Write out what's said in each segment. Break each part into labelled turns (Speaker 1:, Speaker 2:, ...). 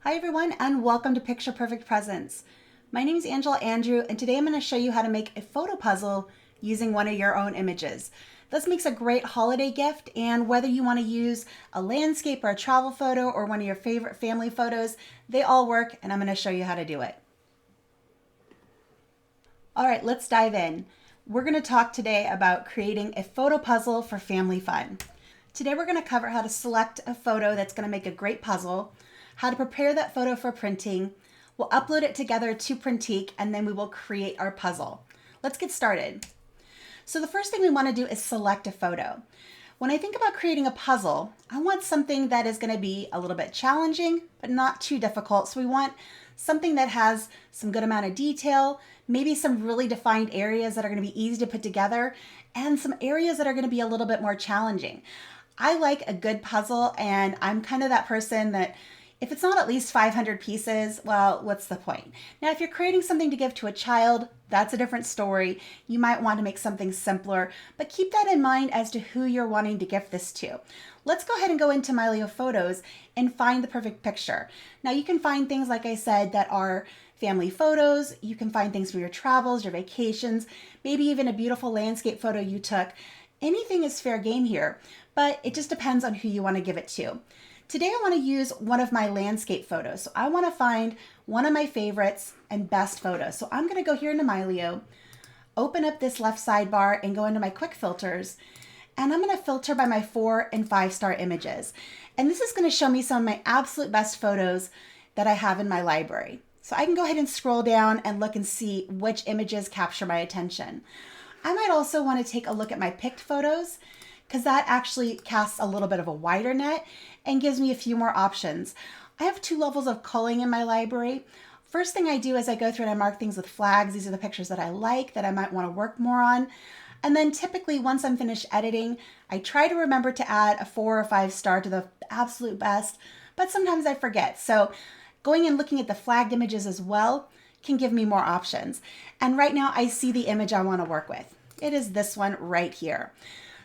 Speaker 1: Hi everyone, and welcome to Picture Perfect Presents. My name is Angela Andrew, and today I'm going to show you how to make a photo puzzle using one of your own images. This makes a great holiday gift, and whether you want to use a landscape or a travel photo or one of your favorite family photos, they all work, and I'm going to show you how to do it. All right, let's dive in. We're going to talk today about creating a photo puzzle for family fun. Today we're going to cover how to select a photo that's going to make a great puzzle, how to prepare that photo for printing. We'll upload it together to Printique, and then we will create our puzzle. Let's get started. So the first thing we want to do is select a photo. When I think about creating a puzzle, I want something that is going to be a little bit challenging, but not too difficult. So we want something that has some good amount of detail, maybe some really defined areas that are going to be easy to put together, and some areas that are going to be a little bit more challenging. I like a good puzzle, and I'm kind of that person that if it's not at least 500 pieces, well, what's the point? Now, if you're creating something to give to a child, that's a different story. You might want to make something simpler, but keep that in mind as to who you're wanting to gift this to. Let's go ahead and go into Mylio Photos and find the perfect picture. Now, you can find things, like I said, that are family photos. You can find things for your travels, your vacations, maybe even a beautiful landscape photo you took. Anything is fair game here, but it just depends on who you want to give it to. Today I want to use one of my landscape photos. So I want to find one of my favorites and best photos. So I'm going to go here into Mylio, open up this left sidebar and go into my quick filters. And I'm going to filter by my 4 and 5-star images. And this is going to show me some of my absolute best photos that I have in my library. So I can go ahead and scroll down and look and see which images capture my attention. I might also want to take a look at my picked photos, because that actually casts a little bit of a wider net and gives me a few more options. I have 2 levels of culling in my library. First thing I do is I go through and I mark things with flags. These are the pictures that I like, that I might want to work more on. And then typically once I'm finished editing, I try to remember to add a 4 or 5-star to the absolute best, but sometimes I forget. So going and looking at the flagged images as well can give me more options. And right now I see the image I want to work with. It is this one right here.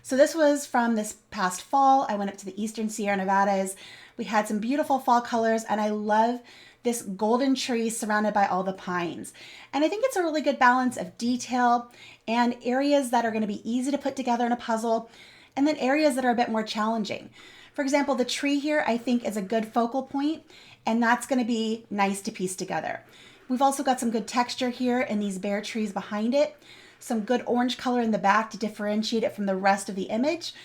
Speaker 1: So this was from this past fall. I went up to the Eastern Sierra Nevadas. We had some beautiful fall colors, and I love this golden tree surrounded by all the pines. And I think it's a really good balance of detail and areas that are going to be easy to put together in a puzzle, and then areas that are a bit more challenging. For example, the tree here I think is a good focal point, and that's going to be nice to piece together. We've also got some good texture here in these bare trees behind it. Some good orange color in the back to differentiate it from the rest of the image.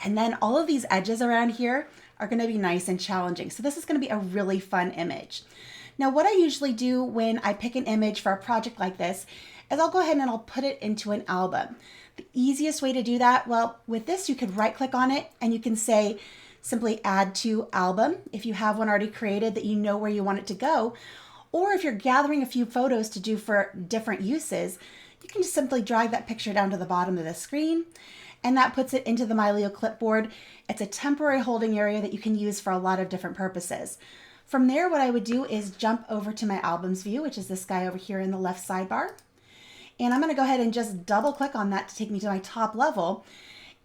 Speaker 1: And then all of these edges around here are going to be nice and challenging. So this is going to be a really fun image. Now, what I usually do when I pick an image for a project like this is I'll go ahead and I'll put it into an album. The easiest way to do that, well, with this, you could right click on it and you can say simply add to album if you have one already created that you know where you want it to go. Or if you're gathering a few photos to do for different uses, you can just simply drag that picture down to the bottom of the screen, and that puts it into the Mylio clipboard. It's a temporary holding area that you can use for a lot of different purposes. From there, what I would do is jump over to my albums view, which is this guy over here in the left sidebar. And I'm going to go ahead and just double click on that to take me to my top level.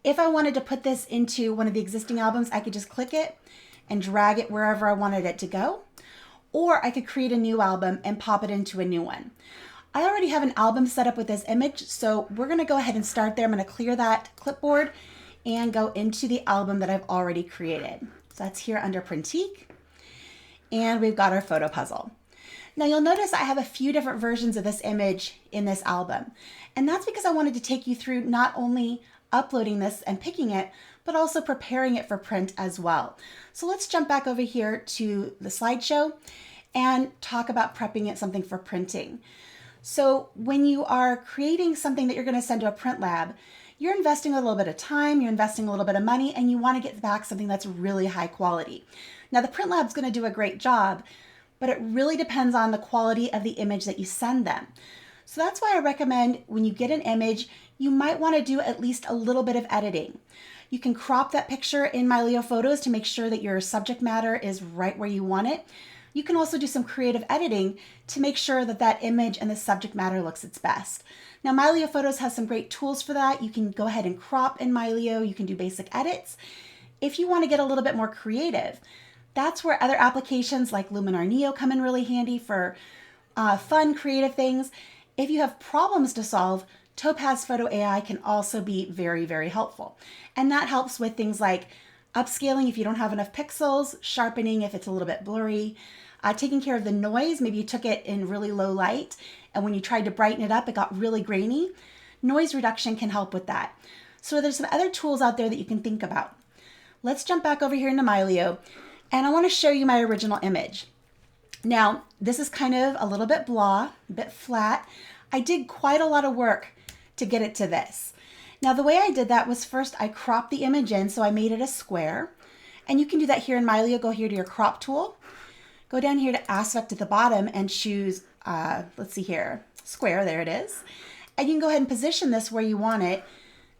Speaker 1: If I wanted to put this into one of the existing albums, I could just click it and drag it wherever I wanted it to go. Or I could create a new album and pop it into a new one. I already have an album set up with this image, so we're going to go ahead and start there. I'm going to clear that clipboard and go into the album that I've already created. So that's here under Printique, and we've got our photo puzzle. Now you'll notice I have a few different versions of this image in this album, and that's because I wanted to take you through not only uploading this and picking it, but also preparing it for print as well. So let's jump back over here to the slideshow and talk about prepping it something for printing. So when you are creating something that you're going to send to a print lab, you're investing a little bit of time, you're investing a little bit of money, and you want to get back something that's really high quality. Now the print lab's going to do a great job, but it really depends on the quality of the image that you send them. So that's why I recommend when you get an image, you might want to do at least a little bit of editing. You can crop that picture in Mylio Photos to make sure that your subject matter is right where you want it. You can also do some creative editing to make sure that that image and the subject matter looks its best. Now, Mylio Photos has some great tools for that. You can go ahead and crop in Mylio. You can do basic edits. If you want to get a little bit more creative, That's where other applications like Luminar Neo come in really handy for fun, creative things. If you have problems to solve, Topaz Photo AI can also be very, very helpful. And that helps with things like upscaling if you don't have enough pixels, sharpening if it's a little bit blurry, taking care of the noise. Maybe you took it in really low light, and when you tried to brighten it up, it got really grainy. Noise reduction can help with that. So there's some other tools out there that you can think about. Let's jump back over here into Mylio, and I want to show you my original image. Now, this is kind of a little bit blah, a bit flat. I did quite a lot of work to get it to this. Now, the way I did that was first I cropped the image in, so I made it a square. And you can do that here in Mylio. Go here to your crop tool, go down here to aspect at the bottom and choose, let's see here, square, there it is. And you can go ahead and position this where you want it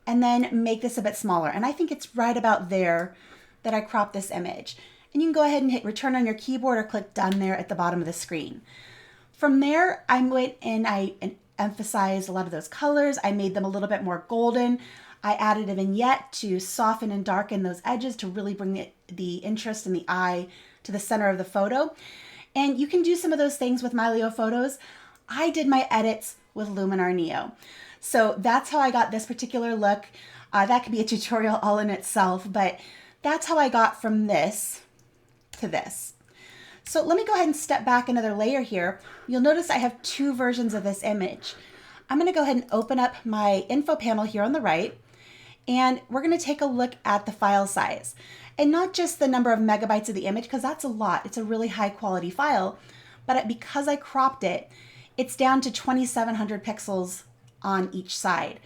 Speaker 1: and then make this a bit smaller. And I think it's right about there that I cropped this image. And you can go ahead and hit return on your keyboard or click done there at the bottom of the screen. From there, I went and I emphasized a lot of those colors. I made them a little bit more golden. I added a vignette to soften and darken those edges to really bring the interest in the eye to the center of the photo. And you can do some of those things with Mylio Photos. I did my edits with Luminar Neo. So that's how I got this particular look. That could be a tutorial all in itself, but that's how I got from this to this. So let me go ahead and step back another layer here. You'll notice I have two versions of this image. I'm going to go ahead and open up my info panel here on the right, and we're going to take a look at the file size. And not just the number of megabytes of the image, because that's a lot. It's a really high quality file, but because I cropped it, it's down to 2,700 pixels on each side.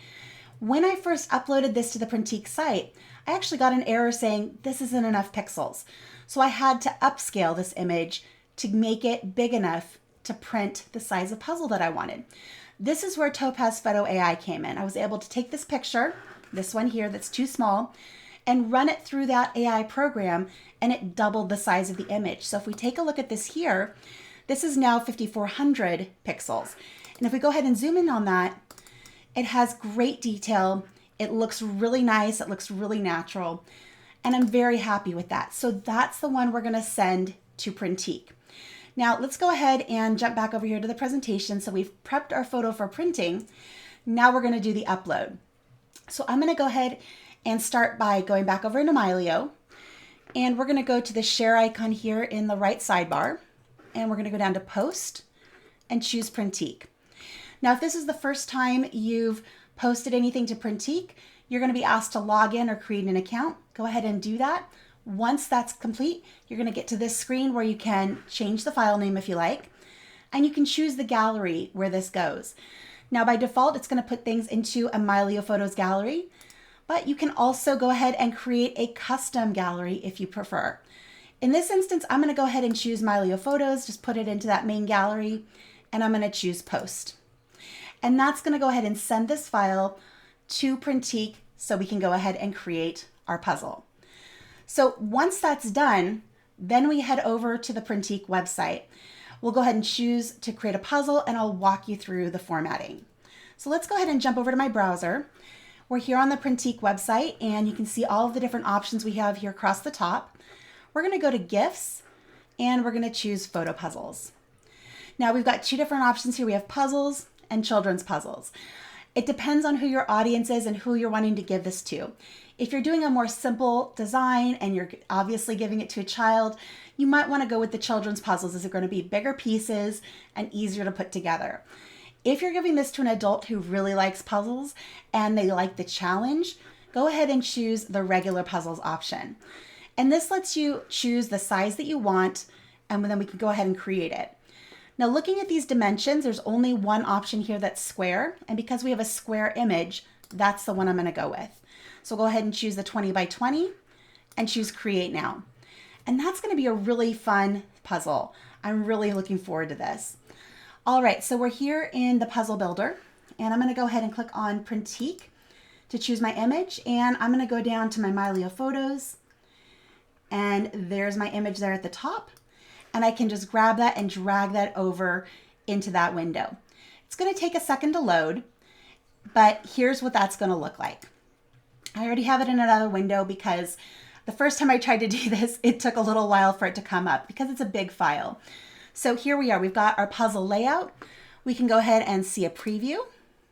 Speaker 1: When I first uploaded this to the Printique site, I actually got an error saying this isn't enough pixels. So I had to upscale this image to make it big enough to print the size of puzzle that I wanted. This is where Topaz Photo AI came in. I was able to take this picture, this one here that's too small, and run it through that AI program, and it doubled the size of the image. So if we take a look at this here, this is now 5,400 pixels. And if we go ahead and zoom in on that, it has great detail. It looks really nice. It looks really natural. And I'm very happy with that. So that's the one we're going to send to Printique. Now let's go ahead and jump back over here to the presentation. So we've prepped our photo for printing. Now we're going to do the upload. So I'm going to go ahead and start by going back over into Mylio. And we're going to go to the share icon here in the right sidebar. And we're going to go down to post and choose Printique. Now, if this is the first time you've posted anything to Printique, you're going to be asked to log in or create an account. Go ahead and do that. Once that's complete, you're going to get to this screen where you can change the file name if you like, and you can choose the gallery where this goes. Now, by default, it's going to put things into a Mylio Photos gallery, but you can also go ahead and create a custom gallery if you prefer. In this instance, I'm going to go ahead and choose Mylio Photos, just put it into that main gallery, and I'm going to choose post. And that's going to go ahead and send this file to Printique so we can go ahead and create our puzzle. So once that's done, then we head over to the Printique website. We'll go ahead and choose to create a puzzle, and I'll walk you through the formatting. So let's go ahead and jump over to my browser. We're here on the Printique website, and you can see all of the different options we have here across the top. We're going to go to GIFs, and we're going to choose photo puzzles. Now we've got two different options here. We have puzzles and children's puzzles. It depends on who your audience is and who you're wanting to give this to. If you're doing a more simple design and you're obviously giving it to a child, you might want to go with the children's puzzles, as they're going to be bigger pieces and easier to put together. If you're giving this to an adult who really likes puzzles and they like the challenge, go ahead and choose the regular puzzles option. And this lets you choose the size that you want, and then we can go ahead and create it. Now, looking at these dimensions, there's only one option here that's square, and because we have a square image, that's the one I'm going to go with. So go ahead and choose the 20 by 20 and choose Create Now. And that's going to be a really fun puzzle. I'm really looking forward to this. All right, so we're here in the puzzle builder, and I'm going to go ahead and click on Printique to choose my image, and I'm going to go down to my Mylio Photos, and there's my image there at the top. And I can just grab that and drag that over into that window. It's going to take a second to load, but here's what that's going to look like. I already have it in another window because The first time I tried to do this, it took a little while for it to come up because it's a big file. So here we are, we've got our puzzle layout. We can go ahead and see a preview,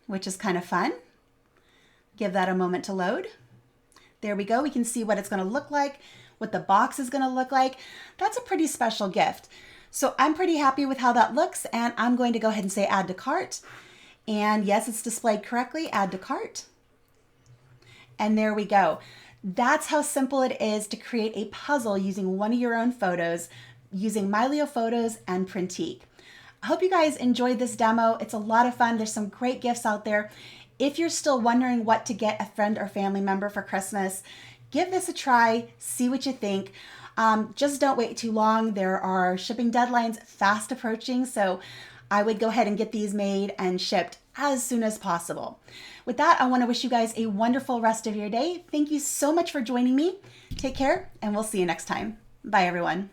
Speaker 1: which is kind of fun. Give that a moment to load. There we go, we can see what it's gonna look like, what the box is gonna look like. That's a pretty special gift. So I'm pretty happy with how that looks, and I'm going to go ahead and say add to cart. And yes, it's displayed correctly, add to cart. And there we go. That's how simple it is to create a puzzle using one of your own photos, using Mylio Photos and Printique. I hope you guys enjoyed this demo. It's a lot of fun. There's some great gifts out there. If you're still wondering what to get a friend or family member for Christmas, give this a try, see what you think. Just don't wait too long. There are shipping deadlines fast approaching, so I would go ahead and get these made and shipped as soon as possible. With that, I want to wish you guys a wonderful rest of your day. Thank you so much for joining me. Take care, and we'll see you next time. Bye, everyone.